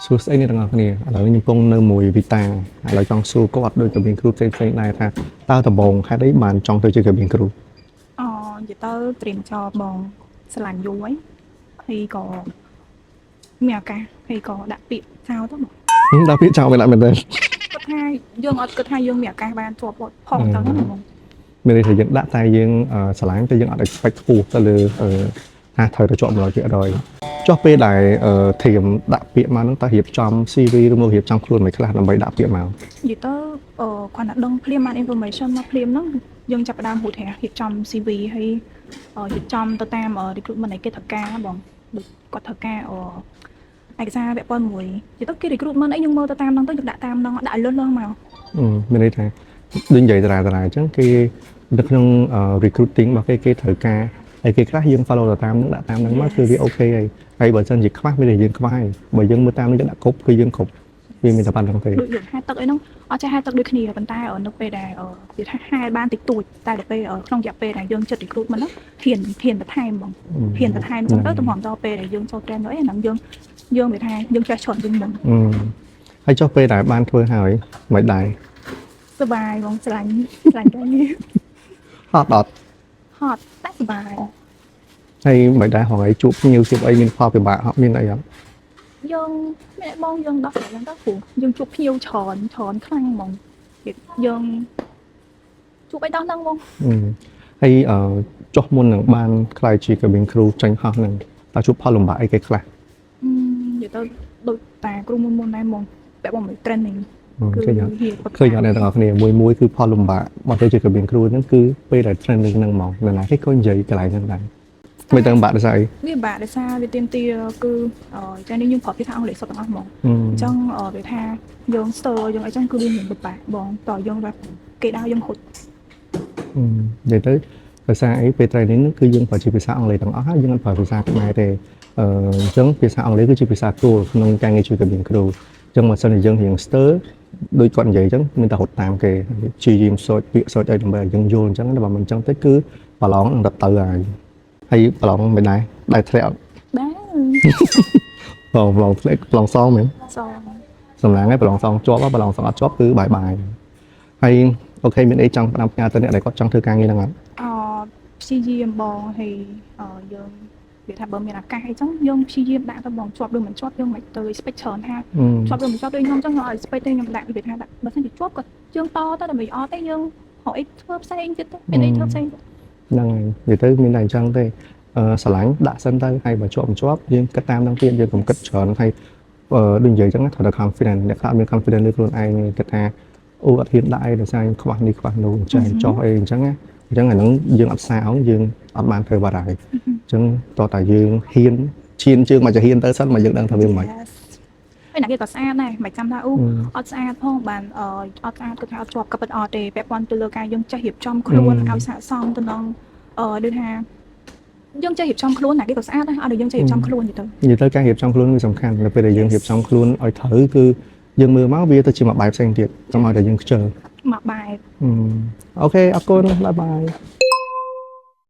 សួស្តីអ្នកទាំងអស់គ្នាឥឡូវខ្ញុំកំពុងនៅមួយវីតាឥឡូវចង់សួរគាត់ដូចកាបៀនគ្រូផ្សេងៗដែរថាតើដំបូងហេតុអីបានចង់ទៅជាកាបៀនគ្រូនិយាយទៅព្រៀនចោលបងស្រឡាញ់យូរហើយក៏មានឱកាសហើយក៏ដាក់ពាក្យចោលទៅបងដល់ពាក្យចង់មែនអត់មែនទេគាត់ថាយើងអត់គិតថាយើងមានឱកាសបានជាប់ផងទៅហ្នឹងបងមានន័យថាយើងដាក់តែយើងឆ្លាញ់តែយើងអត់ expect ខ្ពស់ទៅលើថាត្រូវទៅជាប់100%ចុះពេលដែលធៀមដាក់ពាក្យមកហ្នឹងតើរៀបចំ CV ឬមករៀបចំខ្លួនមិនខ្លះដើម្បីដាក់ពាក្យមកនិយាយទៅគាត់nakដឹងភ្លាមបាន information មកភ្លាមហ្នឹងយើងចាប់ផ្ដើមហូតរៀបចំ CV ហើយរៀបចំទៅតាម recruitment ឯគេត្រូវការបងដូចគាត់ត្រូវការឯកសារពាក់ព័ន្ធមួយនិយាយទៅគេ recruitment អីយើងមើលទៅតាមហ្នឹងទៅយើងដាក់តាមហ្នឹងដាក់ឲ្យលឿនមកមានន័យថាដូចនិយាយតារាអញ្ចឹងគេនៅក្នុង recruiting របស់គេត្រូវការហើយគេខ្លះយើង follow ទៅតាមហ្នឹងដាក់តាមហ្នឹងមកគឺវាអូខេហើយបើមិនជាខ្វះមានតែយើងខ្វះហើយបើយើងមើលតាមនេះយើងដាក់គ្រប់គឺយើងគ្រប់វាមានតែប៉ុណ្្នឹងទេដូចយើងហែទឹកអីហ្នឹងអត់ចេះហែទឹកដូចគ្នាប៉ុន្តែនៅពេលដែលវាថាហែបានតិចតួចតែដល់ពេលក្នុងរយៈពេលដែលយើងចិត្ត recruitment ហ្នឹងហ៊ានបន្ថែមបងហ៊ានបន្ថែមចឹងទៅតម្រាំដល់ពេលដែលយើងចូល train ទៅអីហ្នឹងយើងវាថាយើងចេះច្រើនជាងមុនហើយចុះពេលដែលបានធ្វើហើយមិនដែរសប្បាយបងស្រឡាញ់ការងារហត់អត់ហត់តែសប្បាយហើយមិនដែរហងៃជួបភ្ញៀវជួបអីមានផលពិបាកអត់មានអីអត់យើងមានបងយើងដោះស្រាយឡើងទៅព្រោះយើងជួបភ្ញៀវច្រើនខ្លាំងហ្មងយើងជួបអីដោះហ្នឹងហ្មងហើយចុះមុននឹងបានខ្លាយជាកាបៀនគ្រូចាញ់ហោះហ្នឹងតើជួបផលលំបាកអីគេខ្លះនិយាយទៅដូចតាគ្រូមុនដែរហ្មងពាក់បំ training គឺឃើញអត់អ្នកទាំងអស់គ្នាមួយគឺផលលំបាកមកទៅជាកាបៀនគ្រូហ្នឹងគឺពេលដែល training ហ្នឹងហ្មងនៅណាគេក៏និយាយ កន្លែងហ្នឹងដែរមិនទៅបាក់ដោយសារអីវាបាក់ដោយសារវាទៀមទាគឺចានេះយើងប្រើភាសាអង់គ្លេសសុទ្ធទាំងអស់ហ្មងអញ្ចឹងវាថាយើង stir យើងអីចឹងគឺវាមានពិបាកបងតើយើងរត់គេដល់យើងហត់និយាយទៅភាសាអីពេល training ហ្នឹងគឺយើងប្រើជាភាសាអង់គ្លេសទាំងអស់ហើយយើងអត់ប្រើភាសាខ្មែរទេអញ្ចឹងភាសាអង់គ្លេសគឺជាភាសាគោលក្នុងការងារជួយកាបៀនគ្រូអញ្ចឹងបើសិនជាយើងរៀង stir ដូចគាត់និយាយអញ្ចឹងមានតែរត់តាមគេជាយាមសូចពាក្យសូចអីដើម្បីឲ្យយើងយល់អញ្ចឹងតែបើមិនអញ្ចឹងទេគឺប្រឡងនឹងរត់ទៅហើយប្រឡងមិនដែរធ្លាក់ដែរប្រឡងធ្លាក់ប្រឡងសងមែនសងសម្រាប់ហ្នឹងប្រឡងសងជាប់ប្រឡងសងអត់ជាប់គឺបាយហើយអូខេមានអីចង់ផ្ដាំផ្ញើទៅអ្នកដែលគាត់ចង់ធ្វើការងារហ្នឹងអត់ព្យាយាមបងហើយយើងវាថាបើមានឱកាសអីចឹងយើងព្យាយាមដាក់ទៅបងជាប់ឬមិនជាប់យើងមិនទៅ expect ច្រើនថាជាប់ឬមិនជាប់ដូចខ្ញុំចឹងខ្ញុំអត់ expect ទេខ្ញុំដាក់វាថាបើសិនជាជាប់ក៏យើងតទៅតែមិនអត់ទេយើងរកអីធ្វើផ្សេងទៀតទៅមានអីធ្វើផ្សេងហ្នឹងហើយនិយាយទៅមានតែអញ្ចឹងទេស្រឡាញ់ដាក់សិនទៅហើយបើជាប់មិនជាប់យើងគិតតាមនឹងទៀតយើងកុំគិតច្រើនហើយដូចនិយាយអញ្ចឹងត្រូវតែ confident អ្នកខ្លះមាន confident លើខ្លួនឯងគិតថាអូអត់ហ៊ានដាក់អីដោយសារខ្វះនេះខ្វះនោះចេះចោះអីអញ្ចឹងណាអញ្ចឹងអាហ្នឹងយើងអត់សារអង្គយើងអត់បានធ្វើបាត់ហើយអញ្ចឹងតោះតែយើងហ៊ានឈានជើងមកចាហ៊ានទៅសិនមកយើងដឹងថាវាមិនហើយណាគេក៏ស្អាតដែរមិនចាំថាអត់ស្អាតផងបានអត់ស្អាតគឺថាអត់ជាប់ក៏ពិតអត់ទេពាក់ព័ន្ធទៅលើការយើងចេះរៀបចំខ្លួនឲ្យស័ក្តិសមទៅនឹងដូចថាយើងចេះរៀបចំខ្លួនណាគេក៏ស្អាតដែរអត់ដូចយើងចេះរៀបចំខ្លួននិយាយទៅការរៀបចំខ្លួនវាសំខាន់នៅពេលដែលយើងរៀបចំខ្លួនឲ្យត្រូវគឺយើងមើលមកវាទៅជាមួយបែបផ្សេងទៀតកុំឲ្យតែយើងខ្ជិលមួយបែបអូខេអរគុណបាយបាយ